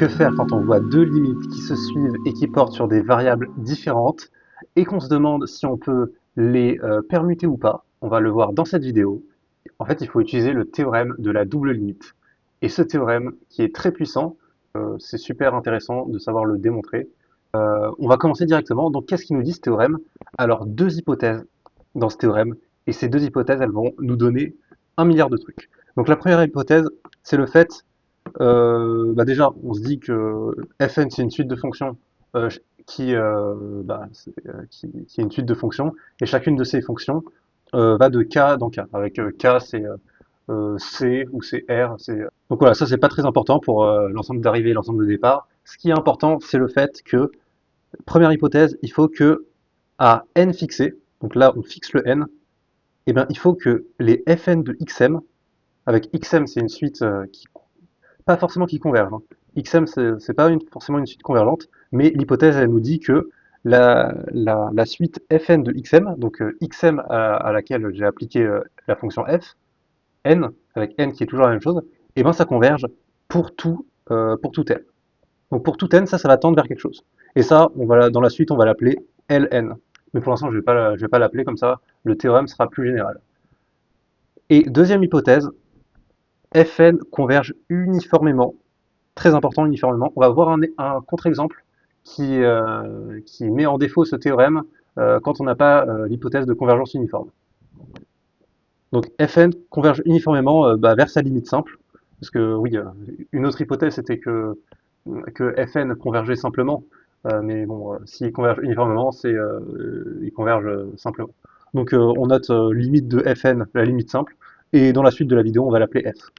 que faire quand on voit deux limites qui se suivent et qui portent sur des variables différentes et qu'on se demande si on peut les permuter ou pas? On va le voir dans cette vidéo. En fait, il faut utiliser le théorème de la double limite. Et ce théorème, qui est très puissant, c'est super intéressant de savoir le démontrer. On va commencer directement. Donc, qu'est-ce qu'il nous dit ce théorème? Alors, deux hypothèses dans ce théorème, et ces deux hypothèses, elles vont nous donner un milliard de trucs. Donc, la première hypothèse, c'est le fait déjà, on se dit que fn c'est une suite de fonctions euh, qui est une suite de fonctions, et chacune de ces fonctions va de k dans k, avec k c'est c ou c'est r. Donc voilà, ça c'est pas très important pour l'ensemble d'arrivée et l'ensemble de départ. Ce qui est important, c'est le fait que, première hypothèse, il faut que à n fixé, donc là on fixe le n, et bien il faut que les fn de xm, avec xm c'est une suite qui pas forcément qui convergent, hein. XM, c'est pas forcément une suite convergente, mais l'hypothèse, elle nous dit que la suite Fn de XM, donc XM à laquelle j'ai appliqué la fonction f, n, avec n qui est toujours la même chose, et ben ça converge pour tout n. Donc pour tout n, ça va tendre vers quelque chose. Et ça, dans la suite, on va l'appeler Ln. Mais pour l'instant, je vais pas l'appeler comme ça, le théorème sera plus général. Et deuxième hypothèse, Fn converge uniformément. Très important, uniformément. On va voir un contre-exemple qui met en défaut ce théorème quand on n'a pas l'hypothèse de convergence uniforme. Donc Fn converge uniformément vers sa limite simple, parce que oui, une autre hypothèse c'était que Fn convergeait simplement, mais bon, s'il converge uniformément, il converge simplement. Donc on note limite de Fn, la limite simple, et dans la suite de la vidéo, on va l'appeler f.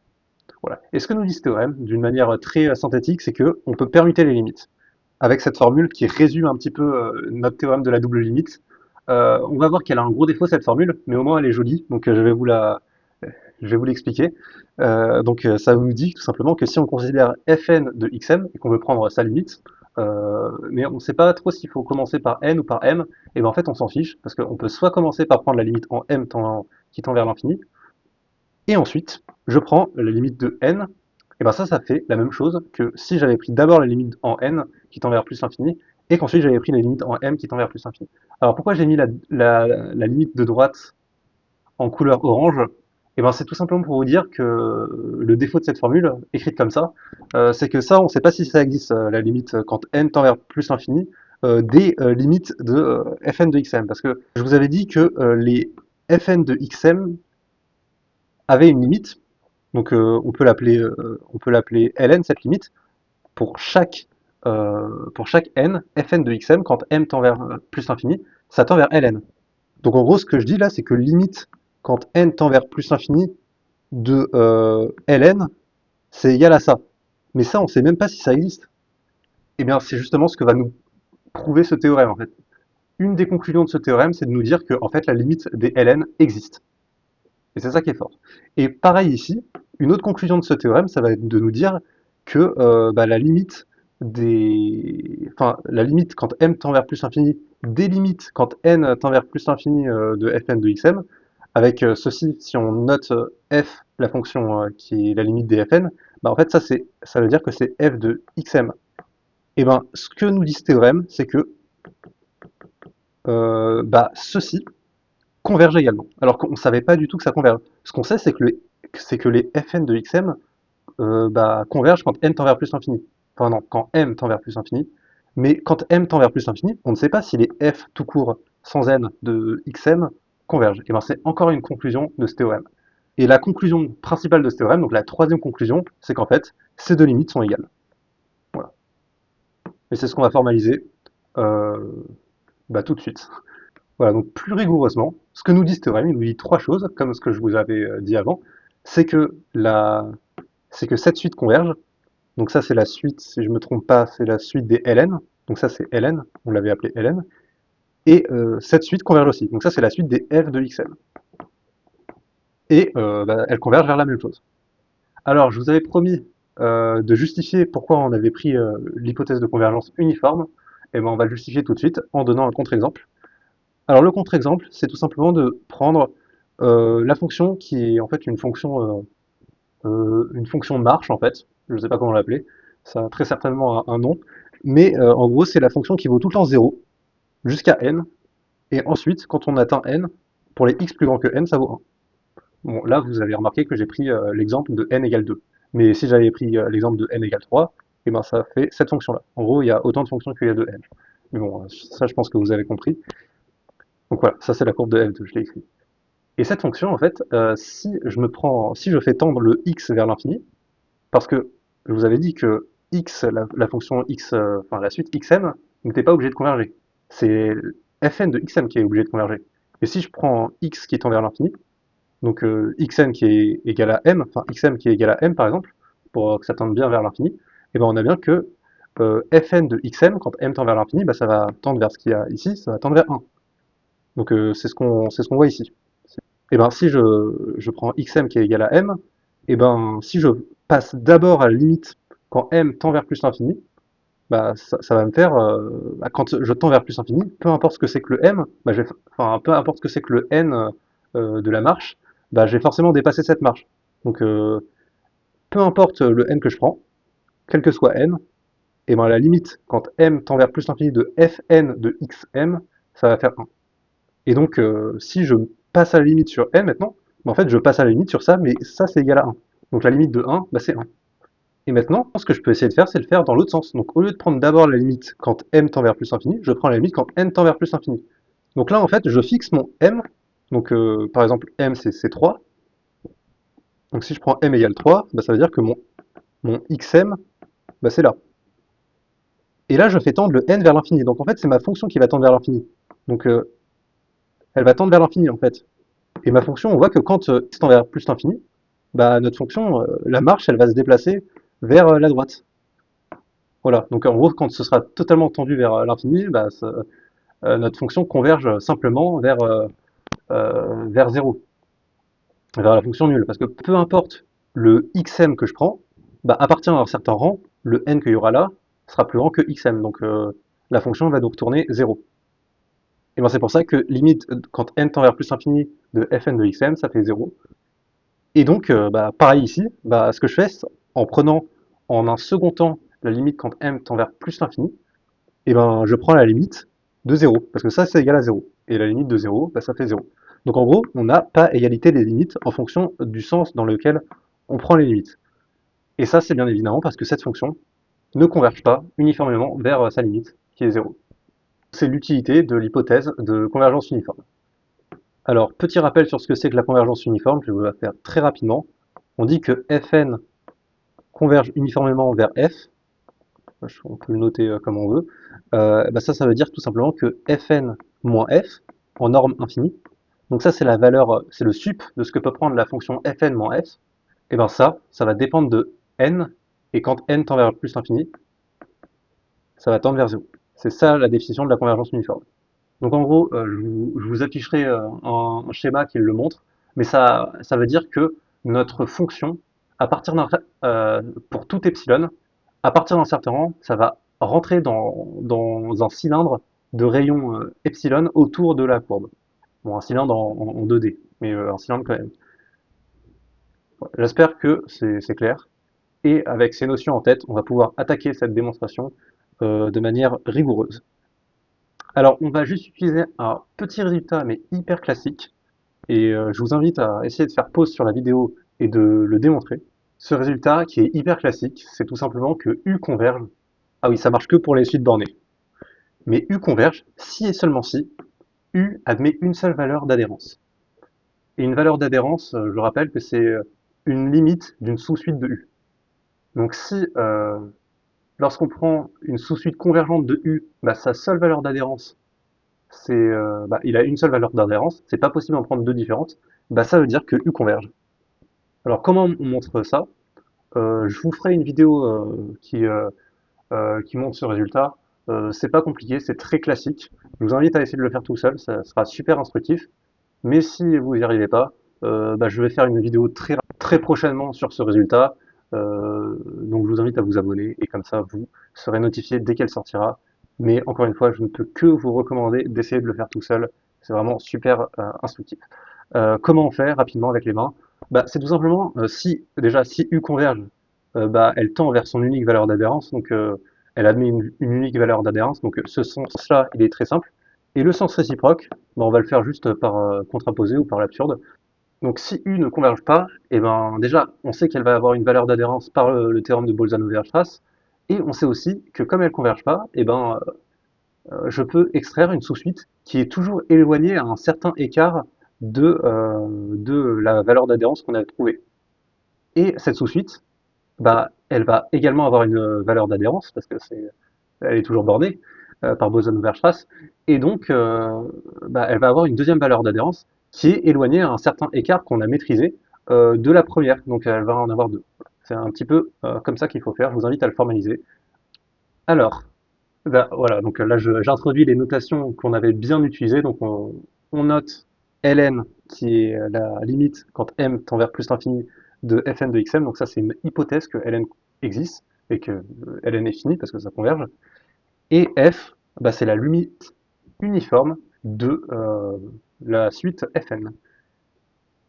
Voilà. Et ce que nous dit ce théorème, d'une manière très synthétique, c'est qu'on peut permuter les limites. Avec cette formule qui résume un petit peu notre théorème de la double limite, on va voir qu'elle a un gros défaut cette formule, mais au moins elle est jolie, donc je vais vous l'expliquer. Ça nous dit tout simplement que si on considère fn de xm et qu'on veut prendre sa limite, mais on ne sait pas trop s'il faut commencer par n ou par m, et bien en fait on s'en fiche, parce qu'on peut soit commencer par prendre la limite en m qui tend vers l'infini, et ensuite, je prends la limite de n, et ben ça fait la même chose que si j'avais pris d'abord la limite en n qui tend vers plus l'infini, et qu'ensuite j'avais pris la limite en m qui tend vers plus l'infini. Alors pourquoi j'ai mis la limite de droite en couleur orange? Et ben c'est tout simplement pour vous dire que le défaut de cette formule, écrite comme ça, c'est que ça, on ne sait pas si ça existe, la limite quand n tend vers plus l'infini, des limites de fn de xm. Parce que je vous avais dit que les fn de xm avaient une limite, donc on peut l'appeler ln cette limite pour chaque n fn de xm quand m tend vers plus l'infini, ça tend vers ln. Donc en gros ce que je dis là c'est que limite quand n tend vers plus l'infini de ln c'est égal à ça. Mais ça on sait même pas si ça existe. Et bien c'est justement ce que va nous prouver ce théorème en fait. Une des conclusions de ce théorème c'est de nous dire que en fait la limite des ln existe. Et c'est ça qui est fort. Et pareil ici, une autre conclusion de ce théorème, ça va être de nous dire que la limite quand m tend vers plus l'infini des limites quand n tend vers plus l'infini de fn de xm, avec ceci, si on note f, la fonction qui est la limite des fn, bah en fait ça veut dire que c'est f de xm. Et ben ce que nous dit ce théorème, c'est que ceci converge également. Alors qu'on ne savait pas du tout que ça converge. Ce qu'on sait, c'est que les fn de xm convergent quand n tend vers plus l'infini. Enfin non, quand m tend vers plus l'infini. Mais quand m tend vers plus l'infini, on ne sait pas si les f tout court sans n de xm convergent. Et bien c'est encore une conclusion de ce théorème. Et la conclusion principale de ce théorème, donc la troisième conclusion, c'est qu'en fait, ces deux limites sont égales. Voilà. Et c'est ce qu'on va formaliser tout de suite. Voilà, donc plus rigoureusement, ce que nous dit ce théorème, il nous dit trois choses, comme ce que je vous avais dit avant, c'est que, c'est que cette suite converge, donc ça c'est la suite, si je ne me trompe pas, c'est la suite des ln, donc ça c'est ln, on l'avait appelé ln, et cette suite converge aussi, donc ça c'est la suite des f de xm. Et elle converge vers la même chose. Alors je vous avais promis de justifier pourquoi on avait pris l'hypothèse de convergence uniforme, et ben on va le justifier tout de suite en donnant un contre-exemple. Alors le contre-exemple, c'est tout simplement de prendre la fonction qui est en fait une fonction de marche en fait, je ne sais pas comment l'appeler. Ça a très certainement un nom, mais en gros, c'est la fonction qui vaut tout le temps 0 jusqu'à n, et ensuite, quand on atteint n, pour les x plus grands que n, ça vaut 1. Bon, là, vous avez remarqué que j'ai pris l'exemple de n égale 2. Mais si j'avais pris l'exemple de n égale 3, et ben ça fait cette fonction-là. En gros, il y a autant de fonctions qu'il y a de n. Mais bon, ça, je pense que vous avez compris. Donc voilà, ça c'est la courbe de f2, je l'ai écrit. Et cette fonction, en fait, si je fais tendre le x vers l'infini, parce que je vous avais dit que x, la fonction x, enfin la suite xm, n'était pas obligée de converger. C'est fn de xm qui est obligé de converger. Et si je prends x qui tend vers l'infini, donc xn qui est égal à m, enfin xm qui est égal à m par exemple, pour que ça tende bien vers l'infini, et ben on a bien que fn de xm, quand m tend vers l'infini, bah, ça va tendre vers ce qu'il y a ici, ça va tendre vers 1. Donc c'est ce qu'on voit ici. Et ben si je prends xm qui est égal à m, et ben si je passe d'abord à la limite quand m tend vers plus l'infini, bah ça va me faire bah, quand je tends vers plus l'infini, peu importe ce que c'est que le m, bah, enfin peu importe ce que c'est que le n de la marche, bah je vais forcément dépasser cette marche. Donc peu importe le n que je prends, quel que soit n, et ben la limite quand m tend vers plus l'infini de fn de xm, ça va faire 1. Et donc, si je passe à la limite sur n maintenant, bah, en fait, je passe à la limite sur ça, mais ça, c'est égal à 1. Donc la limite de 1, bah, c'est 1. Et maintenant, ce que je peux essayer de faire, c'est le faire dans l'autre sens. Donc au lieu de prendre d'abord la limite quand m tend vers plus infini, je prends la limite quand n tend vers plus infini. Donc là, en fait, je fixe mon m. Donc par exemple, m, c'est 3. Donc si je prends m égale 3, bah, ça veut dire que mon xm, bah, c'est là. Et là, je fais tendre le n vers l'infini. Donc en fait, c'est ma fonction qui va tendre vers l'infini. Donc elle va tendre vers l'infini, en fait. Et ma fonction, on voit que quand x tend vers plus l'infini, bah, notre fonction, la marche, elle va se déplacer vers la droite. Voilà. Donc en gros, quand ce sera totalement tendu vers l'infini, bah, notre fonction converge simplement vers 0, vers la fonction nulle. Parce que peu importe le xm que je prends, bah, à partir d'un certain rang, le n qu'il y aura là sera plus grand que xm. Donc la fonction va donc tourner 0. Et ben c'est pour ça que limite, quand n tend vers plus l'infini de fn de xm, ça fait 0. Et donc, bah, pareil ici, bah, ce que je fais, en prenant en un second temps la limite quand m tend vers plus l'infini, et ben, je prends la limite de 0, parce que ça, c'est égal à 0. Et la limite de 0, bah, ça fait 0. Donc en gros, on n'a pas égalité des limites en fonction du sens dans lequel on prend les limites. Et ça, c'est bien évidemment parce que cette fonction ne converge pas uniformément vers sa limite, qui est 0. C'est l'utilité de l'hypothèse de convergence uniforme. Alors, petit rappel sur ce que c'est que la convergence uniforme, je vais vous la faire très rapidement. On dit que Fn converge uniformément vers f, on peut le noter comme on veut, bah ça veut dire tout simplement que Fn moins f, en norme infinie, donc ça c'est la valeur, c'est le sup de ce que peut prendre la fonction Fn moins f, et ben ça va dépendre de n, et quand n tend vers plus l'infini, ça va tendre vers 0. C'est ça la définition de la convergence uniforme. Donc en gros, je vous afficherai un schéma qui le montre, mais ça veut dire que notre fonction, à partir d'un, pour tout epsilon, à partir d'un certain rang, ça va rentrer dans un cylindre de rayon epsilon autour de la courbe. Bon, un cylindre en 2D, mais un cylindre quand même. Voilà. J'espère que c'est clair. Et avec ces notions en tête, on va pouvoir attaquer cette démonstration de manière rigoureuse. Alors, on va juste utiliser un petit résultat, mais hyper classique. Et je vous invite à essayer de faire pause sur la vidéo et de le démontrer. Ce résultat, qui est hyper classique, c'est tout simplement que U converge. Ah oui, ça marche que pour les suites bornées. Mais U converge si et seulement si U admet une seule valeur d'adhérence. Et une valeur d'adhérence, je rappelle que c'est une limite d'une sous-suite de U. Donc si, lorsqu'on prend une sous-suite convergente de U, bah, sa seule valeur d'adhérence, il a une seule valeur d'adhérence, c'est pas possible d'en prendre deux différentes, bah, ça veut dire que U converge. Alors comment on montre ça? Je vous ferai une vidéo qui montre ce résultat. C'est pas compliqué, c'est très classique. Je vous invite à essayer de le faire tout seul, ça sera super instructif. Mais si vous n'y arrivez pas, bah, je vais faire une vidéo très prochainement sur ce résultat. Donc je vous invite à vous abonner et comme ça vous serez notifié dès qu'elle sortira. Mais encore une fois, je ne peux que vous recommander d'essayer de le faire tout seul. C'est vraiment super instructif. Comment faire rapidement avec les mains? Bah, c'est tout simplement si U converge, bah, elle tend vers son unique valeur d'adhérence, donc elle admet une unique valeur d'adhérence, donc ce sens-là, il est très simple. Et le sens réciproque, bah, on va le faire juste par contraposé ou par l'absurde. Donc si U ne converge pas, et ben déjà, on sait qu'elle va avoir une valeur d'adhérence par le théorème de Bolzano-Weierstrass, et on sait aussi que comme elle ne converge pas, et ben je peux extraire une sous-suite qui est toujours éloignée à un certain écart de la valeur d'adhérence qu'on a trouvée. Et cette sous-suite, bah, elle va également avoir une valeur d'adhérence, parce que elle est toujours bornée par Bose-Weierstrass, et donc bah, elle va avoir une deuxième valeur d'adhérence qui est éloignée à un certain écart qu'on a maîtrisé de la première, donc elle va en avoir deux. C'est un petit peu comme ça qu'il faut faire, je vous invite à le formaliser. Alors, bah, voilà, donc là j'introduis les notations qu'on avait bien utilisées, donc on note ln qui est la limite quand m tend vers plus l'infini de fn de xm, donc ça c'est une hypothèse que ln existe et que ln est fini parce que ça converge. Et f, bah, c'est la limite uniforme de la suite Fn.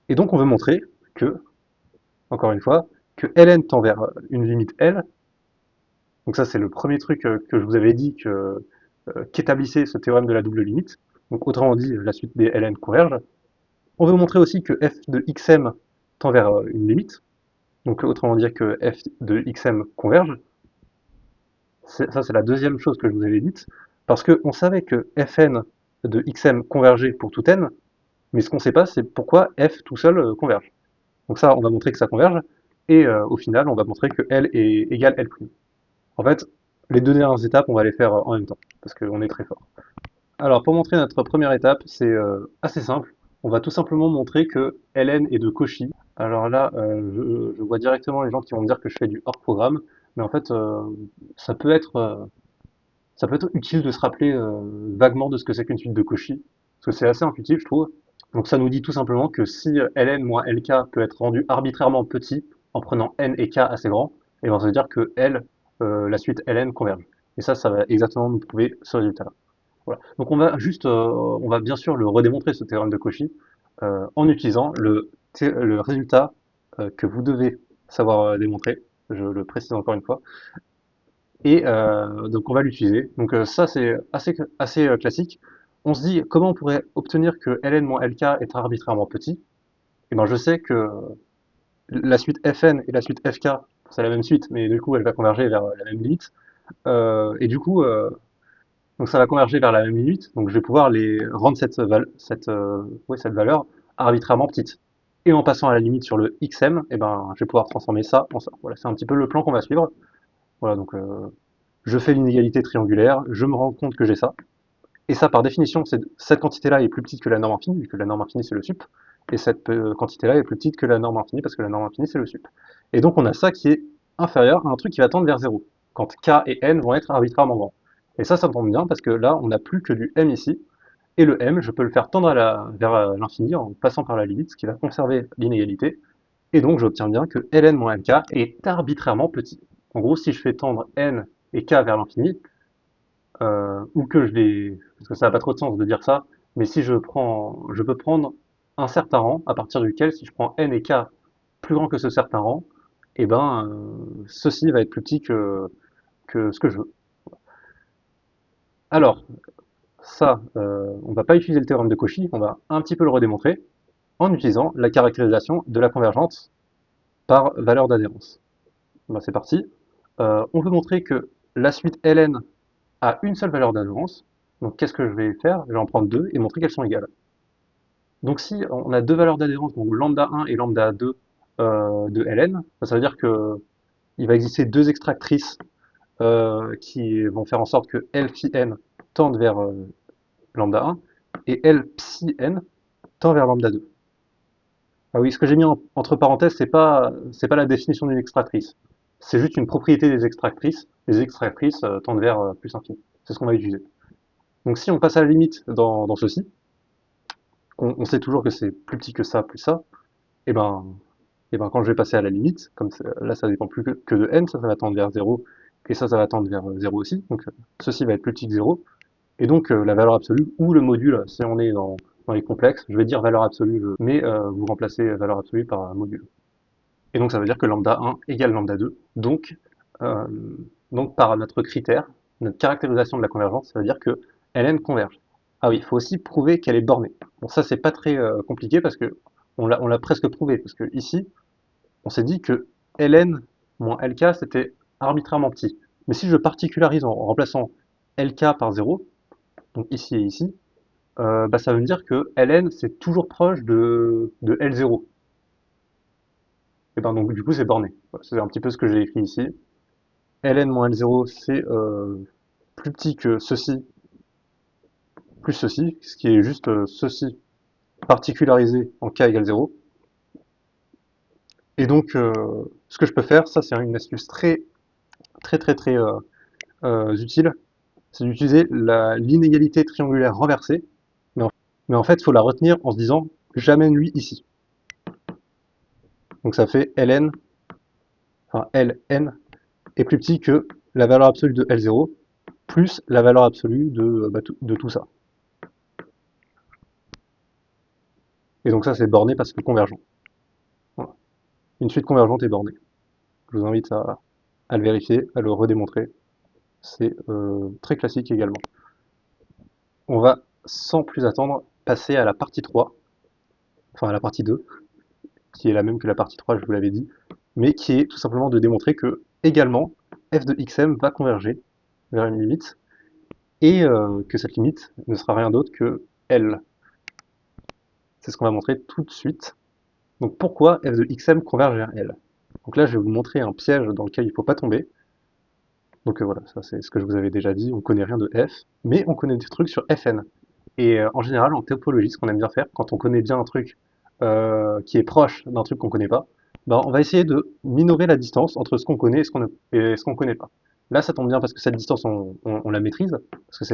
Et donc on veut montrer que, encore une fois, que Ln tend vers une limite L. Donc ça c'est le premier truc que je vous avais dit qu'établissait ce théorème de la double limite. Donc autrement dit, la suite des Ln convergent. On veut montrer aussi que f de xm tend vers une limite. Donc autrement dire que f de xm converge. Ça c'est la deuxième chose que je vous avais dite. Parce qu'on savait que fn de xm convergeait pour tout n, mais ce qu'on ne sait pas, c'est pourquoi f tout seul converge. Donc ça, on va montrer que ça converge, et au final, on va montrer que L est égal L'. En fait, les deux dernières étapes, on va les faire en même temps, parce qu'on est très fort. Alors, pour montrer notre première étape, c'est assez simple. On va tout simplement montrer que Ln est de Cauchy. Alors là, je vois directement les gens qui vont me dire que je fais du hors-programme, mais en fait, ça peut être utile de se rappeler vaguement de ce que c'est qu'une suite de Cauchy, parce que c'est assez intuitif, je trouve. Donc ça nous dit tout simplement que si ln moins lk peut être rendu arbitrairement petit en prenant n et k assez grands, et ben ça veut dire que la suite ln converge. Et ça va exactement nous prouver ce résultat-là. Voilà. Donc on va bien sûr le redémontrer ce théorème de Cauchy en utilisant le résultat que vous devez savoir démontrer. Je le précise encore une fois. Et donc on va l'utiliser. Donc ça c'est assez classique. On se dit comment on pourrait obtenir que ln moins lk est arbitrairement petit. Et ben je sais que la suite fn et la suite fk, c'est la même suite, mais du coup elle va converger vers la même limite. Et du coup, donc ça va converger vers la même limite. Donc je vais pouvoir les rendre cette valeur arbitrairement petite. Et en passant à la limite sur le xm, et ben je vais pouvoir transformer ça en ça. Voilà, c'est un petit peu le plan qu'on va suivre. Voilà, donc je fais l'inégalité triangulaire, je me rends compte que j'ai ça. Et ça, par définition, cette quantité-là est plus petite que la norme infinie, vu que la norme infinie, c'est le sup. Et cette quantité-là est plus petite que la norme infinie, parce que la norme infinie, c'est le sup. Et donc, on a ça qui est inférieur à un truc qui va tendre vers 0, quand k et n vont être arbitrairement grands. Et ça tombe bien, parce que là, on n'a plus que du m ici. Et le m, je peux le faire tendre vers l'infini en passant par la limite, ce qui va conserver l'inégalité. Et donc, j'obtiens bien que ln moins mk est arbitrairement petit. En gros, si je fais tendre n et k vers l'infini, ou que je les... Parce que ça n'a pas trop de sens de dire ça, mais si je peux prendre un certain rang, à partir duquel, si je prends n et k plus grand que ce certain rang, et ben, ceci va être plus petit que ce que je veux. Alors, ça, on va pas utiliser le théorème de Cauchy, on va un petit peu le redémontrer en utilisant la caractérisation de la convergence par valeur d'adhérence. Ben, c'est parti. On veut montrer que la suite ln a une seule valeur d'adhérence. Donc qu'est-ce que je vais faire? Je vais en prendre deux et montrer qu'elles sont égales. Donc si on a deux valeurs d'adhérence, donc lambda 1 et lambda 2 de ln, ça veut dire que il va exister deux extractrices qui vont faire en sorte que L phi n tende vers lambda 1 et L psi n tend vers lambda 2. Ah oui, ce que j'ai mis entre parenthèses, c'est pas la définition d'une extractrice. C'est juste une propriété des extractrices. Les extractrices tendent vers plus infini. C'est ce qu'on va utiliser. Donc si on passe à la limite dans ceci, on sait toujours que c'est plus petit que ça, plus ça, et ben, quand je vais passer à la limite, comme là ça dépend plus que de n, ça va tendre vers 0, et ça va tendre vers 0 aussi, donc ceci va être plus petit que 0, et donc la valeur absolue, ou le module, si on est dans les complexes, je vais dire valeur absolue, mais vous remplacez valeur absolue par un module. Et donc ça veut dire que lambda 1 égale lambda 2. Euh, donc par notre critère, notre caractérisation de la convergence, ça veut dire que Ln converge. Ah oui, il faut aussi prouver qu'elle est bornée. Bon, ça c'est pas très compliqué parce que on l'a presque prouvé, parce que ici, on s'est dit que Ln moins Lk c'était arbitrairement petit. Mais si je particularise en remplaçant Lk par 0, donc ici et ici, bah, ça veut dire que Ln c'est toujours proche de L0. Et ben donc du coup c'est borné. Voilà, c'est un petit peu ce que j'ai écrit ici. Ln moins L0 c'est plus petit que ceci plus ceci, ce qui est juste ceci particularisé en k égale 0. Et donc ce que je peux faire, ça c'est une astuce très utile, c'est d'utiliser l'inégalité triangulaire renversée, mais en fait il faut la retenir en se disant j'amène lui ici. Donc ça fait Ln, enfin Ln est plus petit que la valeur absolue de L0 plus la valeur absolue de tout ça. Et donc ça c'est borné parce que convergent. Voilà. Une suite convergente est bornée. Je vous invite à le vérifier, à le redémontrer. C'est très classique également. On va sans plus attendre passer à la partie 3, enfin à la partie 2, qui est la même que la partie 3, je vous l'avais dit, mais qui est tout simplement de démontrer que également f de xm va converger vers une limite et que cette limite ne sera rien d'autre que L. C'est ce qu'on va montrer tout de suite. Donc pourquoi f de xm converge vers L? Donc là je vais vous montrer un piège dans lequel il ne faut pas tomber. Donc voilà, ça c'est ce que je vous avais déjà dit, on connaît rien de f, mais on connaît des trucs sur fn. Et en général, en topologie, ce qu'on aime bien faire, quand on connaît bien un truc qui est proche d'un truc qu'on connaît pas, ben, on va essayer de minorer la distance entre ce qu'on connaît et ce qu'on connaît pas. Là, ça tombe bien parce que cette distance, on la maîtrise, parce que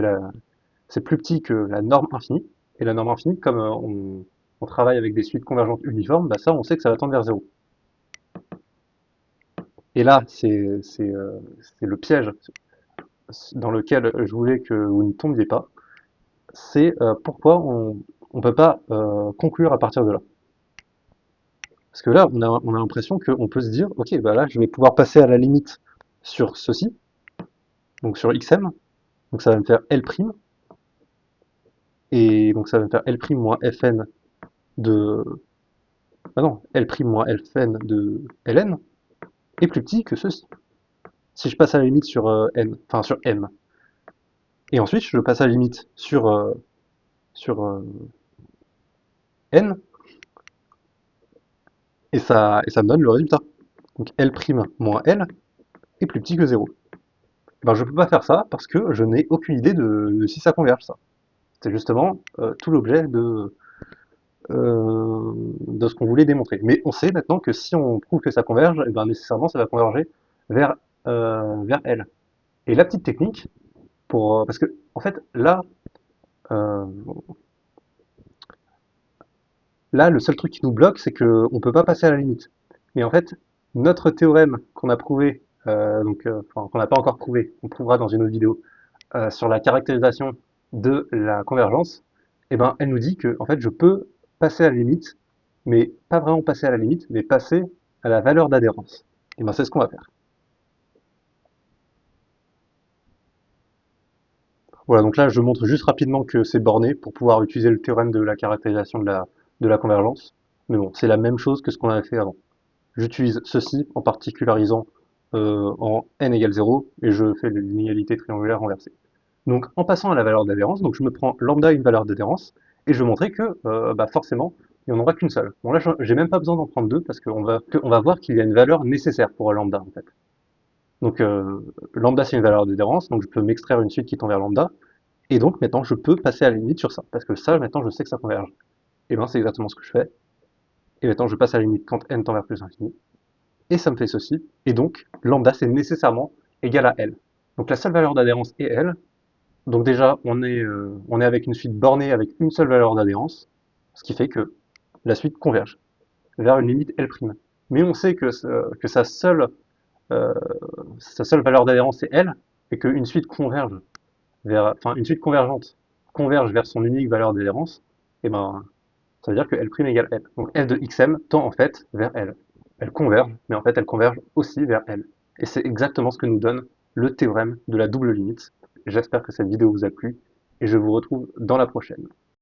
c'est plus petit que la norme infinie. Et la norme infinie, comme on travaille avec des suites convergentes uniformes, bah ça, on sait que ça va tendre vers 0. Et là, c'est le piège dans lequel je voulais que vous ne tombiez pas. C'est pourquoi on ne peut pas conclure à partir de là. Parce que là, on a l'impression qu'on peut se dire, ok, bah là, je vais pouvoir passer à la limite sur ceci, donc sur xm, donc ça va me faire L', et donc ça va me faire L' moins fn de... Ah non, L' moins fn de Ln est plus petit que ceci. Si je passe à la limite sur n, enfin sur m, et ensuite je passe à la limite sur n, et ça me donne le résultat. Donc L' moins L est plus petit que 0. Ben, je ne peux pas faire ça parce que je n'ai aucune idée de si ça converge, ça. C'est justement tout l'objet de ce qu'on voulait démontrer. Mais on sait maintenant que si on prouve que ça converge, et ben nécessairement ça va converger vers L. Et la petite technique, parce que en fait euh, là le seul truc qui nous bloque, c'est qu'on ne peut pas passer à la limite. Mais en fait, notre théorème qu'on a prouvé, enfin qu'on n'a pas encore prouvé, on prouvera dans une autre vidéo, sur la caractérisation de la convergence, eh ben, elle nous dit que en fait, je peux passer à la limite, mais pas vraiment passer à la limite, mais passer à la valeur d'adhérence. Et ben, c'est ce qu'on va faire. Voilà, donc là, je montre juste rapidement que c'est borné pour pouvoir utiliser le théorème de la caractérisation de la convergence. Mais bon, c'est la même chose que ce qu'on avait fait avant. J'utilise ceci en particularisant en n égale 0 et je fais l'inégalité triangulaire renversée. Donc en passant à la valeur d'adhérence, donc je me prends lambda une valeur d'adhérence et je vais montrer que bah forcément il n'y en aura qu'une seule. Bon là j'ai même pas besoin d'en prendre deux parce qu'on va voir qu'il y a une valeur nécessaire pour lambda en fait. Donc lambda c'est une valeur d'adhérence, donc je peux m'extraire une suite qui tend vers lambda et donc maintenant je peux passer à la limite sur ça parce que ça maintenant je sais que ça converge. Et bien c'est exactement ce que je fais. Et maintenant je passe à la limite quand n tend vers plus infini et ça me fait ceci et donc lambda c'est nécessairement égal à L. Donc la seule valeur d'adhérence est L. Donc déjà, on est avec une suite bornée avec une seule valeur d'adhérence, ce qui fait que la suite converge vers une limite L'. Mais on sait que euh, sa seule valeur d'adhérence est L, et qu'une suite converge enfin une suite convergente converge vers son unique valeur d'adhérence, et ben ça veut dire que L' égale L. Donc f de xm tend en fait vers L. elles convergent, mais en fait elles convergent aussi vers L. Et c'est exactement ce que nous donne le théorème de la double limite. J'espère que cette vidéo vous a plu et je vous retrouve dans la prochaine.